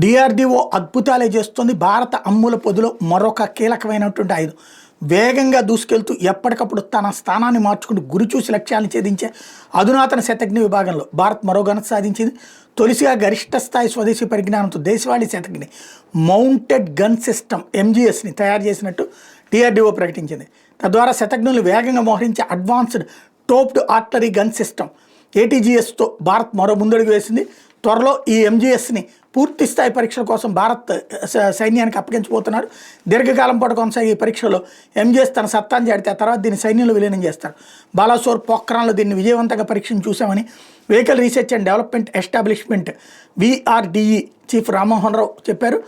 DRDO అద్భుతాలే చేస్తుంది. భారత అమ్ముల పొదిలో మరొక కీలకమైనటువంటి ఆయుధం. వేగంగా దూసుకెళ్తూ ఎప్పటికప్పుడు తన స్థానాన్ని మార్చుకుంటూ గురి చూసి లక్ష్యాన్ని ఛేదించే అధునాతన శతఘ్ని విభాగంలో భారత్ మరో ఘనత సాధించింది. తొలిసిగా గరిష్ట స్థాయి స్వదేశీ పరిజ్ఞానంతో దేశవాళీ శతఘ్ని మౌంటెడ్ గన్ సిస్టమ్ MGSని తయారు చేసినట్టు డిఆర్డీఓ ప్రకటించింది. తద్వారా శతఘ్నులు వేగంగా మోహరించే అడ్వాన్స్డ్ టోప్డ్ ఆర్టిలరీ గన్ సిస్టమ్ ATGSతో భారత్ మరో ముందడుగు వేసింది. త్వరలో ఈ MGSని పూర్తి స్థాయి పరీక్షల కోసం భారత్ సైన్యానికి అప్పగించబోతున్నారు. దీర్ఘకాలం పాటు కొనసాగే ఈ పరీక్షలో MGS తన సత్తాన్ని చాటితే ఆ తర్వాత దీన్ని సైన్యంలో విలీనం చేస్తారు. బాలాసోర్, పోఖ్రాన్లో దీన్ని విజయవంతంగా పరీక్షను చూశామని vehicle research and development establishment VRDE chief Rammohan Rao చెప్పారు.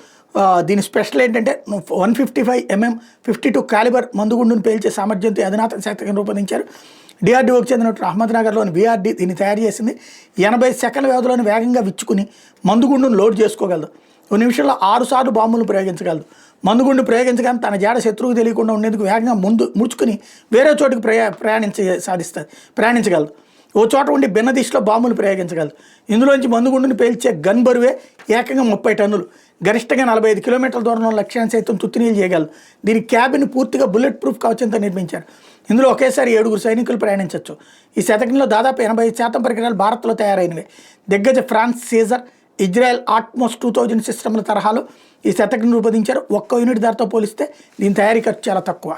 దీని స్పెషల్ ఏంటంటే 155 mm 52 కాలిబర్ మందుగుండును పేల్చే సామర్థ్యంతో అధునాతన శతఘ్ని రూపొందించారు. డిఆర్డీఓకి చెందినట్టు అహ్మద్నగర్లోని VRD దీన్ని తయారు చేసింది. 80 సెకండ్ల వ్యవధిలోని వేగంగా విచ్చుకుని మందుగుండును లోడ్ చేసుకోగలదు. ఒక నిమిషంలో 6 సార్లు బాంబులు ప్రయోగించగలదు. మందుగుండు ప్రయోగించగానే తన జాడ శత్రువుకు తెలియకుండా ఉండేందుకు వేగంగా ముడుచుకుని వేరే చోటుకు ప్రయాణించగలదు. ఓ చోట ఉండి భిన్న దిశలో బాంబులు ప్రయోగించగలదు. ఇందులోంచి మందుగుండుని పేల్చే గన్ బరువే ఏకంగా 30 టన్నులు. గరిష్టంగా 45 కిలోమీటర్ల దూరంలో లక్ష్యాన్ని సైతం తుత్తినీలు చేయగలదు. దీని క్యాబిన్ పూర్తిగా బుల్లెట్ ప్రూఫ్ కవచంతో నిర్మించారు. ఇందులో ఒకేసారి 7 సైనికులు ప్రయాణించవచ్చు. ఈ శతఘ్నిలో దాదాపు 80% పరికరాలు భారత్లో తయారైనవే. దిగ్గజ ఫ్రాన్స్ సీజర్, ఇజ్రాయెల్ ఆట్మోస్ 2000 సిస్టమ్ల తరహాలో ఈ శతఘ్ని రూపొందించారు. ఒక్క యూనిట్ ధరతో పోలిస్తే దీని తయారీ ఖర్చు చాలా తక్కువ.